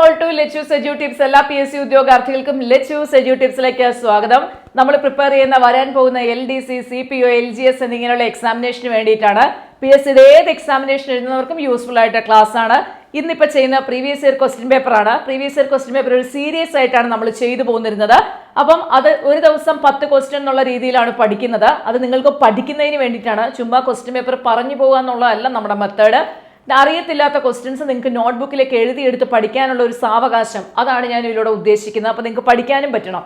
All to lettuce edu tips. എല്ലാ PSC ഉദ്യോഗാർത്ഥികൾക്കും lettuce edu ടിപ്സിലേക്ക് സ്വാഗതം. നമ്മൾ പ്രിപ്പയർ ചെയ്യുന്ന വരാൻ പോകുന്ന LDC, CPO, LGS എന്നിങ്ങനെയുള്ള എക്സാമിനേഷന് വേണ്ടിയിട്ടാണ്. PSCയുടെ ഏത് എക്സാമിനേഷൻ എഴുതുന്നവർക്കും യൂസ്ഫുൾ ആയിട്ട് ക്ലാസ് ആണ്. ഇന്നിപ്പോൾ ചെയ്യുന്ന പ്രീവിയസ് ഇയർ ക്വസ്റ്റ്യൻ പേപ്പറാണ്. പ്രീവിയസ് ഇയർ ക്വസ്റ്റ്യൻ പേപ്പർ ഒരു സീരീസ് ആയിട്ടാണ് നമ്മൾ ചെയ്തു പോകുന്നിരുന്നത്. അപ്പം അത് ഒരു ദിവസം 10 ക്വസ്റ്റ്യൻ എന്നുള്ള രീതിയിലാണ് പഠിക്കുന്നത്. അത് നിങ്ങൾക്ക് പഠിക്കുന്നതിന് വേണ്ടിയിട്ടാണ്. ചുമ്മാ ക്വസ്റ്റ്യൻ പേപ്പർ പറഞ്ഞു പോകുക എന്നുള്ളതല്ല നമ്മുടെ മെത്തേഡ്. അറിയത്തില്ലാത്ത ക്വസ്റ്റ്യൻസ് നിങ്ങൾക്ക് നോട്ട്ബുക്കിലേക്ക് എഴുതിയെടുത്ത് പഠിക്കാനുള്ള ഒരു സാവകാശം, അതാണ് ഞാൻ ഇതിലൂടെ ഉദ്ദേശിക്കുന്നത്. അപ്പോൾ നിങ്ങൾക്ക് പഠിക്കാനും പറ്റണം.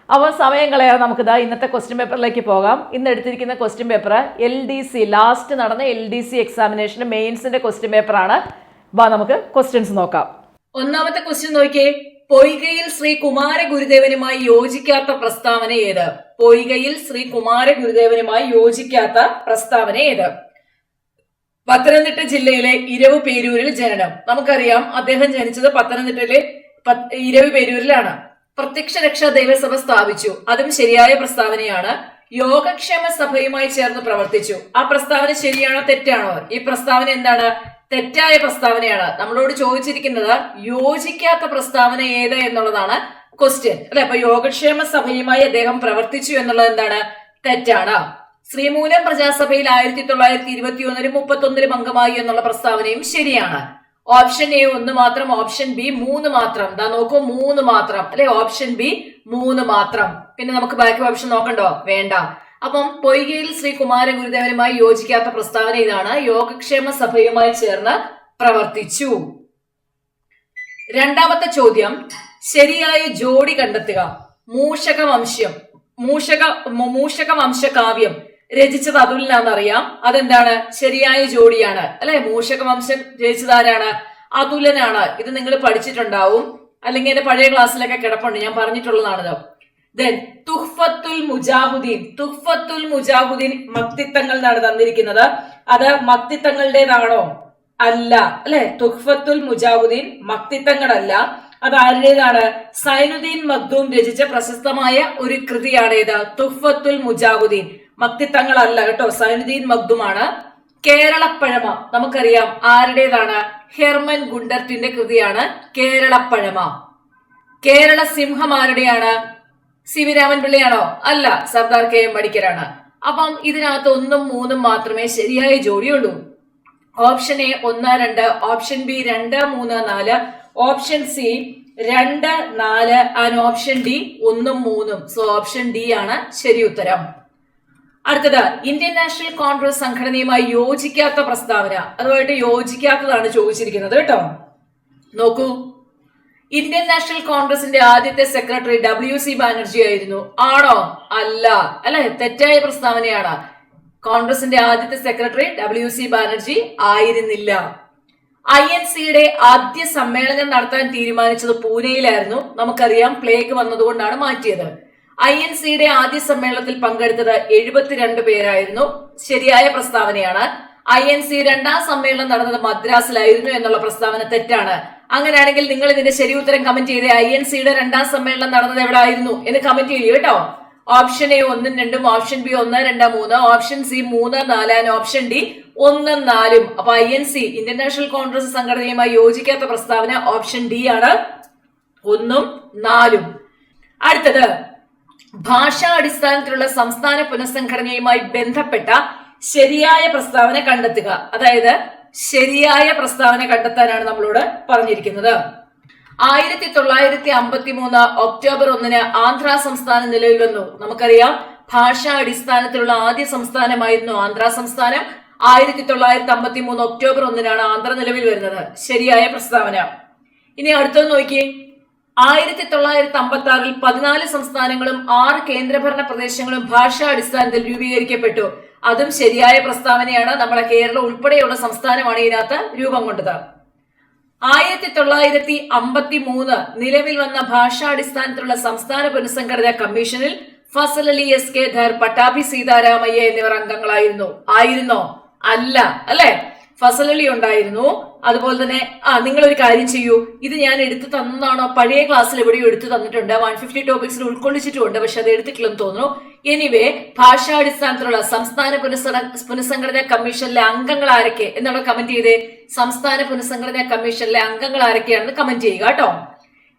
അപ്പോൾ സമയം കളയാതെ നമുക്കിതാ ഇന്നത്തെ ക്വസ്റ്റ്യൻ പേപ്പറിലേക്ക് പോകാം. ഇന്ന് എടുത്തിരിക്കുന്ന ക്വസ്റ്റ്യൻ പേപ്പർ LDC, ലാസ്റ്റ് നടന്ന LDC എക്സാമിനേഷന് മെയിൻസിന്റെ ക്വസ്റ്റ്യൻ പേപ്പറാണ്. വാ നമുക്ക് ക്വസ്റ്റ്യൻസ് നോക്കാം. ഒന്നാമത്തെ ക്വസ്റ്റ്യൻ നോക്കിയേ. പൊയ്കയിൽ ശ്രീ കുമാര ഗുരുദേവനുമായി യോജിക്കാത്ത പ്രസ്താവന ഏത്? പൊയ്കയിൽ ശ്രീ കുമാര ഗുരുദേവനുമായി യോജിക്കാത്ത പ്രസ്താവന ഏത്? പത്തനംതിട്ട ജില്ലയിലെ ഇരവുപേരൂരിൽ ജനനം. നമുക്കറിയാം അദ്ദേഹം ജനിച്ചത് പത്തനംതിട്ടയിലെ ഇരവുപേരൂരിലാണ്. പ്രത്യക്ഷ രക്ഷാ ദൈവസഭ സ്ഥാപിച്ചു, അതും ശരിയായ പ്രസ്താവനയാണ്. യോഗക്ഷേമ സഭയുമായി ചേർന്ന് പ്രവർത്തിച്ചു. ആ പ്രസ്താവന ശരിയാണോ തെറ്റാണോ? ഈ പ്രസ്താവന എന്താണ്? തെറ്റായ പ്രസ്താവനയാണ്. നമ്മളോട് ചോദിച്ചിരിക്കുന്നത് യോജിക്കാത്ത പ്രസ്താവന ഏത് എന്നുള്ളതാണ് ക്വസ്റ്റ്യൻ, അല്ലെ? അപ്പൊ യോഗക്ഷേമ സഭയുമായി അദ്ദേഹം പ്രവർത്തിച്ചു എന്നുള്ളത് എന്താണ്? തെറ്റാണ്. ശ്രീമൂലം പ്രജാസഭയിൽ 1921 31 അംഗമായി എന്നുള്ള പ്രസ്താവനയും ശരിയാണ്. ഓപ്ഷൻ എ 1 മാത്രം, ഓപ്ഷൻ ബി 3 മാത്രം. ദാ നോക്കൂ, 3 മാത്രം, അല്ലെ? ഓപ്ഷൻ ബി 3 മാത്രം. പിന്നെ നമുക്ക് ബാക്കി ഓപ്ഷൻ നോക്കണ്ടോ? വേണ്ട. അപ്പം പൊയ്കയിൽ ശ്രീ കുമാര ഗുരുദേവനുമായി യോജിക്കാത്ത പ്രസ്താവന ഇതാണ്: യോഗക്ഷേമ സഭയുമായി ചേർന്ന് പ്രവർത്തിച്ചു. രണ്ടാമത്തെ ചോദ്യം, ശരിയായ ജോഡി കണ്ടെത്തുക. മൂഷകവംശകാവ്യം രചിച്ചത് അതുലനാണെന്നറിയാം. അതെന്താണ്? ശരിയായ ജോഡിയാണ്, അല്ലെ? മൂഷകവംശം രചിച്ചത് ആരാണ്? അതുലനാണ്. ഇത് നിങ്ങൾ പഠിച്ചിട്ടുണ്ടാവും, അല്ലെങ്കിൽ എന്റെ പഴയ ക്ലാസ്സിലൊക്കെ കിടപ്പുണ്ട്, ഞാൻ പറഞ്ഞിട്ടുള്ളതാണിത്. ദെൻ തുഹ്ഫത്തുൽ മുജാഹുദ്ദീൻ മക്തിത്തങ്ങൾ എന്നാണ് തന്നിരിക്കുന്നത്. അത് മക്തിത്തങ്ങളുടേതാണോ? അല്ല, അല്ലെ? തുഹ്ഫത്തുൽ മുജാഹുദ്ദീൻ മക്തിത്തങ്ങളല്ല. അത് ആരുടേതാണ്? സൈനുദ്ദീൻ മഖ്ദൂം രചിച്ച പ്രശസ്തമായ ഒരു കൃതിയാണ് ഏത്? തുഹ്ഫത്തുൽ മുജാഹുദ്ദീൻ. മക്തിത്തങ്ങളല്ല കേട്ടോ, സൈനുദ്ദീൻ മഖ്ദൂമാണ്. കേരളപ്പഴമ നമുക്കറിയാം ആരുടേതാണ്? ഹെർമൻ ഗുണ്ടർട്ടിന്റെ കൃതിയാണ് കേരളപ്പഴമ. കേരള സിംഹം ആരുടെയാണ്? CV രാമൻ പിള്ളയാണോ? അല്ല, സർദാർ KM പണിക്കരാണ്. അപ്പം ഇതിനകത്ത് 1 ഉം 3 ഉം മാത്രമേ ശരിയായ ജോഡിയുള്ളൂ. Option A 1, 2, option B 2, 3, 4, option C 2, 4 and option D 1 ഉം 3 ഉം. സോ ഓപ്ഷൻ ഡി ആണ് ശരി ഉത്തരം. അടുത്തത്, ഇന്ത്യൻ നാഷണൽ കോൺഗ്രസ് സംഘടനയുമായി യോജിക്കാത്ത പ്രസ്താവന. അതുമായിട്ട് യോജിക്കാത്തതാണ് ചോദിച്ചിരിക്കുന്നത് കേട്ടോ. നോക്കൂ, ഇന്ത്യൻ നാഷണൽ കോൺഗ്രസിന്റെ ആദ്യത്തെ സെക്രട്ടറി WC ബാനർജി ആയിരുന്നു. ആണോ? അല്ല, അല്ലെ? തെറ്റായ പ്രസ്താവനയാണ്. കോൺഗ്രസിന്റെ ആദ്യത്തെ സെക്രട്ടറി WC ബാനർജി ആയിരുന്നില്ല. INCയുടെ ആദ്യ സമ്മേളനം നടത്താൻ തീരുമാനിച്ചത് പൂനെയിലായിരുന്നു. നമുക്കറിയാം, പ്ലേഗ് വന്നതുകൊണ്ടാണ് മാറ്റിയത്. INCയുടെ ആദ്യ സമ്മേളനത്തിൽ പങ്കെടുത്തത് 72 പേരായിരുന്നു. ശരിയായ പ്രസ്താവനയാണ്. INC രണ്ടാം സമ്മേളനം നടന്നത് മദ്രാസിലായിരുന്നു എന്നുള്ള പ്രസ്താവന തെറ്റാണ്. അങ്ങനെയാണെങ്കിൽ നിങ്ങൾ ഇതിന്റെ ശരി ഉത്തരം കമന്റ് ചെയ്തേ. INCയുടെ രണ്ടാം സമ്മേളനം നടന്നത് എവിടെ ആയിരുന്നു എന്ന് കമന്റ് ചെയ്യൂ കേട്ടോ. ഓപ്ഷൻ എ 1 ഉം 2 ഉം, option B 1, 2, 3, option C 3, 4 and option D 1, 4 ഉം. അപ്പൊ INC, ഇന്ത്യൻ നാഷണൽ കോൺഗ്രസ് സംഘടനയുമായി യോജിക്കാത്ത പ്രസ്താവന ഓപ്ഷൻ ഡി ആണ്, 1 ഉം 4 ഉം. അടുത്തത്, ഭാഷാ അടിസ്ഥാനത്തിലുള്ള സംസ്ഥാന പുനഃസംഘടനയുമായി ബന്ധപ്പെട്ട ശരിയായ പ്രസ്താവന കണ്ടെത്തുക. അതായത് ശരിയായ പ്രസ്താവന കണ്ടെത്താനാണ് നമ്മളോട് പറഞ്ഞിരിക്കുന്നത്. 1953 ഒക്ടോബർ 1 ആന്ധ്ര സംസ്ഥാനം നിലവിൽ വന്നു. നമുക്കറിയാം, ഭാഷാ അടിസ്ഥാനത്തിലുള്ള ആദ്യ സംസ്ഥാനമായിരുന്നു ആന്ധ്ര സംസ്ഥാനം. 1953 ഒക്ടോബർ 1 ആന്ധ്ര നിലവിൽ വരുന്നത്. ശരിയായ പ്രസ്താവന. ഇനി അടുത്തത് നോക്കിയേ. 1956 14 സംസ്ഥാനങ്ങളും 6 കേന്ദ്രഭരണ പ്രദേശങ്ങളും ഭാഷാ അടിസ്ഥാനത്തിൽ രൂപീകരിക്കപ്പെട്ടു. അതും ശരിയായ പ്രസ്താവനയാണ്. നമ്മുടെ കേരളം ഉൾപ്പെടെയുള്ള സംസ്ഥാനമാണ് ഇതിനകത്ത് രൂപം കൊണ്ടത്. 1953 നിലവിൽ വന്ന ഭാഷാടിസ്ഥാനത്തിലുള്ള സംസ്ഥാന പുനഃസംഘടനാ കമ്മീഷനിൽ ഫസൽ അലി SK ധർ, പട്ടാഭി സീതാരാമയ്യ എന്നിവർ അംഗങ്ങളായിരുന്നു. ആയിരുന്നോ? അല്ല, അല്ലെ? ഫസൽ അലി ഉണ്ടായിരുന്നു. അതുപോലെ തന്നെ നിങ്ങളൊരു കാര്യം ചെയ്യൂ, ഇത് ഞാൻ എടുത്തു തന്നതാണോ? പഴയ ക്ലാസ്സിൽ എവിടെയോ എടുത്തു തന്നിട്ടുണ്ട്, 150 ടോപ്പിക്സിൽ ഉൾക്കൊള്ളിച്ചിട്ടുണ്ട്, പക്ഷെ അത് എടുത്തിട്ടില്ലെന്ന് തോന്നുന്നു. എനിവേ, ഭാഷാടിസ്ഥാനത്തിലുള്ള സംസ്ഥാന പുനഃസംഘടനാ കമ്മീഷനിലെ അംഗങ്ങൾ ആരൊക്കെ എന്നുള്ള കമന്റ് ചെയ്തേ. സംസ്ഥാന പുനഃസംഘടനാ കമ്മീഷനിലെ അംഗങ്ങൾ ആരൊക്കെയാണെന്ന് കമന്റ് ചെയ്യുക കേട്ടോ.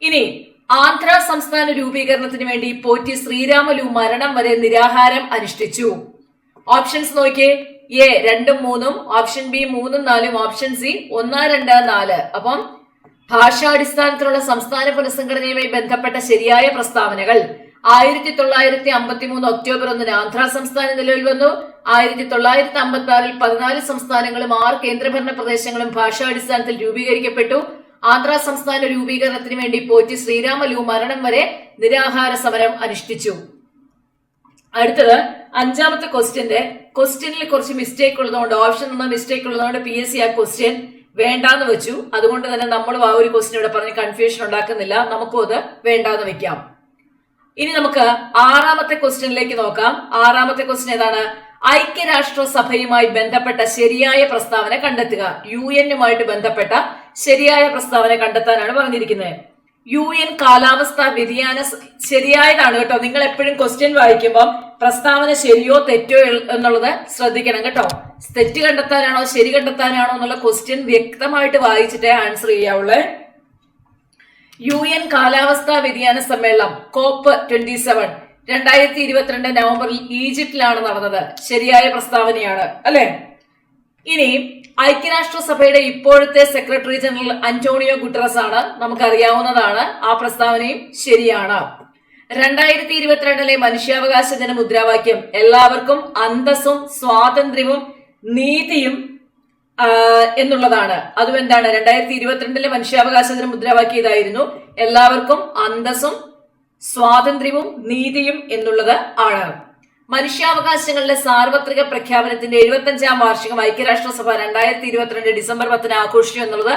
ഇനി ആന്ധ്ര സംസ്ഥാന രൂപീകരണത്തിന് വേണ്ടി പോറ്റി ശ്രീരാമലു മരണം വരെ നിരാഹാരം അനുഷ്ഠിച്ചു. ഓപ്ഷൻസ് നോക്കിയേ. A 2, 3, option B 3, 4, option C 1, 2, 4. അപ്പം ഭാഷാടിസ്ഥാനത്തിലുള്ള സംസ്ഥാന പുനഃസംഘടനയുമായി ബന്ധപ്പെട്ട ശരിയായ പ്രസ്താവനകൾ: 1953 ഒക്ടോബർ 1 ആന്ധ്ര സംസ്ഥാനം നിലവിൽ വന്നു. 1956 14 സംസ്ഥാനങ്ങളും 6 കേന്ദ്രഭരണ പ്രദേശങ്ങളും ഭാഷാടിസ്ഥാനത്തിൽ രൂപീകരിക്കപ്പെട്ടു. ആന്ധ്ര സംസ്ഥാന രൂപീകരണത്തിന് വേണ്ടി പോറ്റി ശ്രീരാമലു മരണം വരെ നിരാഹാര സമരം അനുഷ്ഠിച്ചു. അടുത്തത് 5ാമത്തെ ക്വസ്റ്റ്യനിൽ കുറച്ച് മിസ്റ്റേക്ക് ഉള്ളതുകൊണ്ട്, ഓപ്ഷൻ ഒന്നും മിസ്റ്റേക്ക് ഉള്ളതുകൊണ്ട് PSC ആ ക്വസ്റ്റ്യൻ വേണ്ടാന്ന് വെച്ചു. അതുകൊണ്ട് തന്നെ നമ്മളും ആ ഒരു ക്വസ്റ്റ്യൻ ഇവിടെ പറഞ്ഞ് കൺഫ്യൂഷൻ ഉണ്ടാക്കുന്നില്ല. നമുക്കും അത് വേണ്ടാന്ന് വെക്കാം. ഇനി നമുക്ക് 6ാമത്തെ ക്വസ്റ്റ്യനിലേക്ക് നോക്കാം. 6ാമത്തെ ക്വസ്റ്റ്യൻ ഏതാണ്? ഐക്യരാഷ്ട്രസഭയുമായി ബന്ധപ്പെട്ട ശരിയായ പ്രസ്താവന കണ്ടെത്തുക. UN-നുമായിട്ട് ബന്ധപ്പെട്ട ശരിയായ പ്രസ്താവന കണ്ടെത്താനാണ് പറഞ്ഞിരിക്കുന്നത്. UN കാലാവസ്ഥാ വ്യതിയാന ശരിയായതാണ് കേട്ടോ. നിങ്ങൾ എപ്പോഴും ക്വസ്റ്റ്യൻ വായിക്കുമ്പോൾ പ്രസ്താവന ശരിയോ തെറ്റോ എന്നുള്ളത് ശ്രദ്ധിക്കണം കേട്ടോ. തെറ്റ് കണ്ടെത്താനാണോ ശരി കണ്ടെത്താനാണോ എന്നുള്ള ക്വസ്റ്റ്യൻ വ്യക്തമായിട്ട് വായിച്ചിട്ടേ ആൻസർ ചെയ്യാവുള്ളൂ. UN കാലാവസ്ഥാ വ്യതിയാന സമ്മേളനം COP27 2022 നവംബറിൽ ഈജിപ്തിലാണ് നടന്നത്. ശരിയായ പ്രസ്താവനയാണ് അല്ലെ. ഇനി ഐക്യരാഷ്ട്രസഭയുടെ ഇപ്പോഴത്തെ സെക്രട്ടറി ജനറൽ അന്റോണിയോ ഗുട്ടറസ് ആണ്. നമുക്കറിയാവുന്നതാണ്. ആ പ്രസ്താവനയും ശരിയാണ്. 2022 മനുഷ്യാവകാശ ദിന മുദ്രാവാക്യം എല്ലാവർക്കും അന്തസ്സും സ്വാതന്ത്ര്യവും നീതിയും എന്നുള്ളതാണ്. അതും എന്താണ്? 2022 മനുഷ്യാവകാശ ദിന മുദ്രാവാക്യം ഇതായിരുന്നു: എല്ലാവർക്കും അന്തസ്സും സ്വാതന്ത്ര്യവും നീതിയും എന്നുള്ളത് ആണ്. മനുഷ്യാവകാശങ്ങളുടെ സാർവത്രിക പ്രഖ്യാപനത്തിന്റെ 75ാം വാർഷികം ഐക്യരാഷ്ട്രസഭ 2022 ഡിസംബർ 10 ആഘോഷിച്ചു എന്നുള്ളത്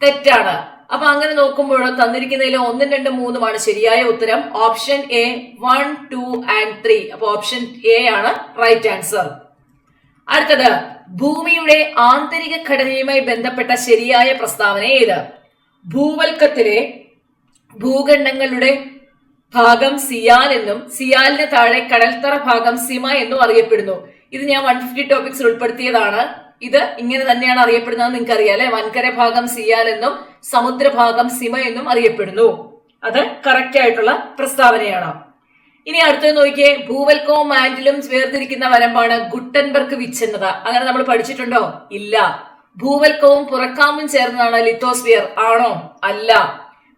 തെറ്റാണ്. അപ്പൊ അങ്ങനെ നോക്കുമ്പോൾ തന്നിരിക്കുന്നതിൽ 1, 2, 3 ശരിയായ ഉത്തരം. Option A 1, 2 and 3. അപ്പൊ ഓപ്ഷൻ എ ആണ് റൈറ്റ് ആൻസർ. അടുത്തത് ഭൂമിയുടെ ആന്തരിക ഘടനയുമായി ബന്ധപ്പെട്ട ശരിയായ പ്രസ്താവന ഏത്? ഭൂവൽക്കത്തിലെ ഭൂഖണ്ഡങ്ങളുടെ ഭാഗം സിയാൽ എന്നും സിയാലിന് താഴെ കടൽത്തറ ഭാഗം സിമ എന്നും അറിയപ്പെടുന്നു. ഇത് ഞാൻ 150 ടോപ്പിക്സിൽ ഉൾപ്പെടുത്തിയതാണ്. ഇത് ഇങ്ങനെ തന്നെയാണ് അറിയപ്പെടുന്നത്. നിങ്ങൾക്ക് അറിയാം അല്ലെ. വൻകര ഭാഗം സിയാൽ എന്നും സമുദ്രഭാഗം സിമ എന്നും അറിയപ്പെടുന്നു. അത് കറക്റ്റ് ആയിട്ടുള്ള പ്രസ്താവനയാണ്. ഇനി അടുത്തത് നോക്കിയേ. ഭൂവൽക്കവും മാന്റിലും വേർതിരിക്കുന്ന വരമ്പാണ് ഗുട്ടൻബർഗ് വിച്ഛിന്നത. അങ്ങനെ നമ്മൾ പഠിച്ചിട്ടുണ്ടോ? ഇല്ല. ഭൂവൽക്കവും പുറക്കാമ്പും ചേർന്നതാണ് ലിത്തോസ്ഫിയർ. ആണോ? അല്ല.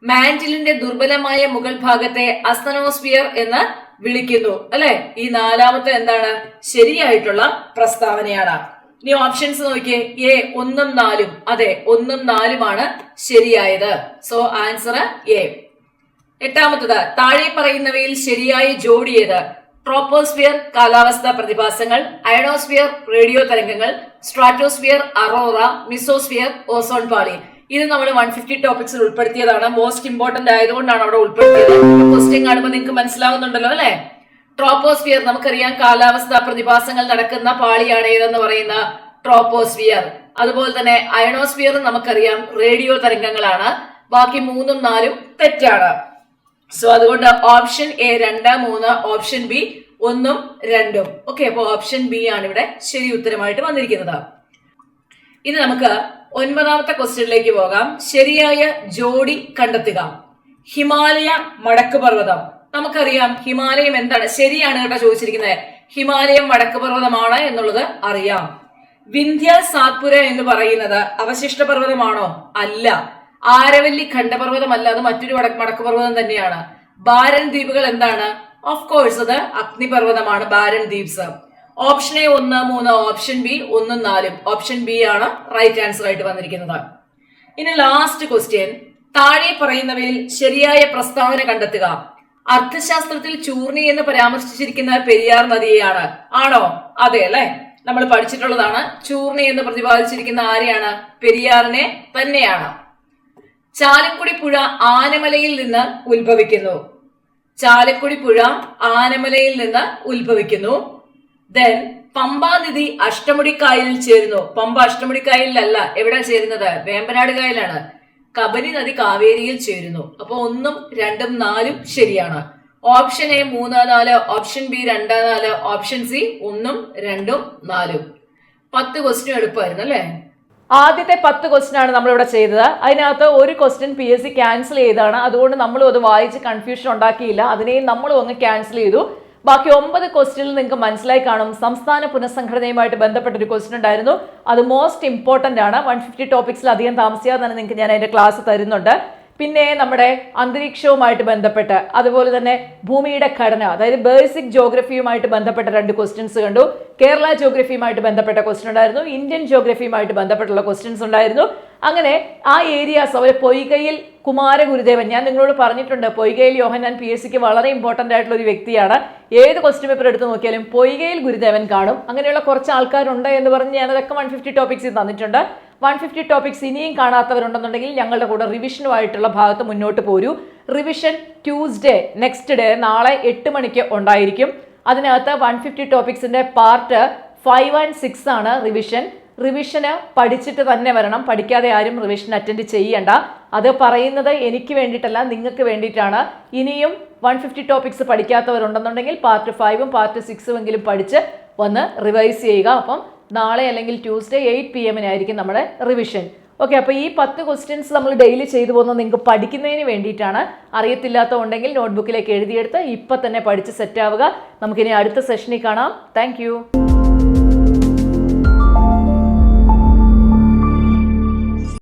മാന്റിലിന്റെ ദുർബലമായ മുകൾ ഭാഗത്തെ അസ്തനോസ്ഫിയർ എന്ന് വിളിക്കുന്നു അല്ലെ. ഈ 4ാമത്തെ എന്താണ്? ശരിയായിട്ടുള്ള പ്രസ്താവനയാണ്. ഇനി ഓപ്ഷൻസ് നോക്കിയേ. എ 1, 4. അതെ, 1, 4 ശരിയായത്. So answer A. 8ാമത്തത് താഴെ പറയുന്നവയിൽ ശരിയായ ജോഡി ഏത്? ട്രോപ്പോസ്ഫിയർ കാലാവസ്ഥാ പ്രതിഭാസങ്ങൾ, അയണോസ്ഫിയർ റേഡിയോ തരംഗങ്ങൾ, സ്ട്രാറ്റോസ്ഫിയർ അറോറ, മിസോസ്ഫിയർ ഓസോൺ പാളി. ഇത് നമ്മൾ 150 ടോപ്പിക്സിൽ ഉൾപ്പെടുത്തിയതാണ്. മോസ്റ്റ് ഇമ്പോർട്ടന്റ് ആയതുകൊണ്ടാണ് അവിടെ ഉൾപ്പെടുത്തിയത്. ക്വസ്റ്റ്യൻ കാണുമ്പോൾ നിങ്ങൾക്ക് മനസ്സിലാവുന്നുണ്ടല്ലോ അല്ലെ. ട്രോപ്പോസ്ഫിയർ നമുക്കറിയാം, കാലാവസ്ഥാ പ്രതിഭാസങ്ങൾ നടക്കുന്ന പാളിയാണ് ഏതെന്ന് പറയുന്ന ട്രോപ്പോസ്ഫിയർ. അതുപോലെ തന്നെ അയണോസ്ഫിയർ നമുക്കറിയാം, റേഡിയോ തരംഗങ്ങളാണ്. ബാക്കി 3ഉം 4ഉം തെറ്റാണ്. സോ അതുകൊണ്ട് option A 2, 3, option B 1, 2. Okay, അപ്പൊ ഓപ്ഷൻ ബി ആണ് ഇവിടെ ശരി ഉത്തരമായിട്ട് വന്നിരിക്കുന്നത്. ഇനി നമുക്ക് 9ാമത്തെ ക്വസ്റ്റ്യനിലേക്ക് പോകാം. ശരിയായ ജോഡി കണ്ടെത്തുക. ഹിമാലയ മടക്ക് പർവ്വതം. നമുക്കറിയാം ഹിമാലയം എന്താണ്. ശരിയാണ് കേട്ടോ ചോദിച്ചിരിക്കുന്നത്. ഹിമാലയം മടക്ക് പർവ്വതമാണ് എന്നുള്ളത് അറിയാം. വിന്ധ്യ സാത്പുര എന്ന് പറയുന്നത് അവശിഷ്ട പർവ്വതമാണോ? അല്ല. ആരവല്ലി ഖണ്ഡപർവ്വതമല്ല, അത് മറ്റൊരു മടക്ക് പർവ്വതം തന്നെയാണ്. ബാരൻ ദ്വീപുകൾ എന്താണ്? ഓഫ് കോഴ്സ് അത് അഗ്നിപർവ്വതമാണ്, ബാരൻ ദ്വീപ്സ്. Option A 1, 3, option B 1, 4. Option B ആണ് റൈറ്റ് ആൻസർ ആയിട്ട് വന്നിരിക്കുന്നത്. ഇനി ലാസ്റ്റ് ക്വസ്റ്റ്യൻ. താഴെ പറയുന്നവയിൽ ശരിയായ പ്രസ്താവന കണ്ടെത്തുക. അർത്ഥശാസ്ത്രത്തിൽ ചൂർണി എന്ന് പരാമർശിച്ചിരിക്കുന്ന പെരിയാർ നദിയെയാണ്. ആണോ? അതെ അല്ലെ, നമ്മൾ പഠിച്ചിട്ടുള്ളതാണ്. ചൂർണി എന്ന് പ്രതിപാദിച്ചിരിക്കുന്ന ആരെയാണ്? പെരിയാറിനെ തന്നെയാണ്. ചാലക്കുടി പുഴ ആനമലയിൽ നിന്ന് ഉത്ഭവിക്കുന്നു. ചാലക്കുടി പുഴ ആനമലയിൽ നിന്ന് ഉത്ഭവിക്കുന്നു. ദെൻ പമ്പാ നദി അഷ്ടമുടിക്കായലിൽ ചേരുന്നു. പമ്പ അഷ്ടമുടിക്കായലിലല്ല, എവിടെ ചേരുന്നത്? വേമ്പനാട് കായലാണ്. കബനി നദി കാവേരിയിൽ ചേരുന്നു. അപ്പൊ 1, 2, 4 ശരിയാണ്. Option A 3, 4, option B 2, 4, option C 1, 2, 4. 10 question എളുപ്പമായിരുന്നു അല്ലെ. ആദ്യത്തെ 10 ക്വസ്റ്റ്യൻ ആണ് നമ്മളിവിടെ ചെയ്തത്. അതിനകത്ത് ഒരു ക്വസ്റ്റ്യൻ PSC ക്യാൻസൽ ചെയ്താണ്. അതുകൊണ്ട് നമ്മളും അത് വായിച്ച് കൺഫ്യൂഷൻ ഉണ്ടാക്കിയില്ല. അതിനെയും നമ്മളും അങ്ങ് ക്യാൻസൽ ചെയ്തു. ബാക്കി 9 ക്വസ്റ്റ്യനിൽ നിങ്ങൾക്ക് മനസ്സിലായി കാണും. സംസ്ഥാന പുനഃസംഘടനയുമായിട്ട് ബന്ധപ്പെട്ട ഒരു ക്വസ്റ്റ്യൻ ഉണ്ടായിരുന്നു. അത് മോസ്റ്റ് ഇമ്പോർട്ടന്റ് ആണ്. 150 ടോപ്പിക്സിൽ അധികം താമസിയാതെ തന്നെ നിങ്ങൾക്ക് ഞാൻ അതിന്റെ ക്ലാസ് തരുന്നുണ്ട്. പിന്നെ നമ്മുടെ അന്തരീക്ഷവുമായിട്ട് ബന്ധപ്പെട്ട്, അതുപോലെ തന്നെ ഭൂമിയുടെ ഘടന, അതായത് ബേസിക് ജോഗ്രഫിയുമായിട്ട് ബന്ധപ്പെട്ട 2 ക്വസ്റ്റ്യൻസ് കണ്ടു. കേരള ജോഗ്രഫിയുമായിട്ട് ബന്ധപ്പെട്ട ക്വസ്റ്റ്യൻ ഉണ്ടായിരുന്നു. ഇന്ത്യൻ ജോഗ്രഫിയുമായിട്ട് ബന്ധപ്പെട്ടുള്ള ക്വസ്റ്റ്യൻസ് ഉണ്ടായിരുന്നു. അങ്ങനെ ആ ഏരിയാസ്, അവർ പൊയ്കയിൽ കുമാരഗുരുദേവൻ, ഞാൻ നിങ്ങളോട് പറഞ്ഞിട്ടുണ്ട്, പൊയ്കയിൽ യോഹന്നാൻ PSCക്ക് വളരെ ഇമ്പോർട്ടന്റ് ആയിട്ടുള്ള ഒരു വ്യക്തിയാണ്. ഏത് ക്വസ്റ്റ്യൻ പേപ്പർ എടുത്ത് നോക്കിയാലും പൊയ്കയിൽ ഗുരുദേവൻ കാണും. അങ്ങനെയുള്ള കുറച്ച് ആൾക്കാരുണ്ട് എന്ന് പറഞ്ഞ് ഞാനതൊക്കെ 150 ടോപ്പിക്സ് തന്നിട്ടുണ്ട്. 150 ടോപ്പിക്സ് ഇനിയും കാണാത്തവരുണ്ടെന്നുണ്ടെങ്കിൽ ഞങ്ങളുടെ കൂടെ റിവിഷനുമായിട്ടുള്ള ഭാഗത്ത് മുന്നോട്ട് പോരൂ. റിവിഷൻ ട്യൂസ്ഡേ, നെക്സ്റ്റ് ഡേ, നാളെ 8 മണിക്ക് ഉണ്ടായിരിക്കും. അതിനകത്ത് 150 ടോപ്പിക്സിന്റെ പാർട്ട് 5 and 6 ആണ് റിവിഷന് പഠിച്ചിട്ട് തന്നെ വരണം. പഠിക്കാതെ ആരും റിവിഷൻ അറ്റൻഡ് ചെയ്യണ്ട. അത് പറയുന്നത് എനിക്ക് വേണ്ടിയിട്ടല്ല, നിങ്ങൾക്ക് വേണ്ടിയിട്ടാണ്. ഇനിയും 150 ടോപ്പിക്സ് പഠിക്കാത്തവരുണ്ടെന്നുണ്ടെങ്കിൽ പാർട്ട് 5ഉം പാർട്ട് 6ഉം എങ്കിലും പഠിച്ച് വന്ന് റിവൈസ് ചെയ്യുക. അപ്പം നാളെ അല്ലെങ്കിൽ ട്യൂസ്ഡേ 8 PM നമ്മുടെ റിവിഷൻ. ഓക്കെ, അപ്പോൾ ഈ 10 ക്വസ്റ്റ്യൻസ് നമ്മൾ ഡെയിലി ചെയ്തു പോകുന്നത് നിങ്ങൾക്ക് പഠിക്കുന്നതിന് വേണ്ടിയിട്ടാണ്. അറിയത്തില്ലാത്തതുണ്ടെങ്കിൽ നോട്ട്ബുക്കിലേക്ക് എഴുതിയെടുത്ത് ഇപ്പം തന്നെ പഠിച്ച് സെറ്റ് ആവുക. നമുക്കിനി അടുത്ത സെഷനിൽ കാണാം. താങ്ക്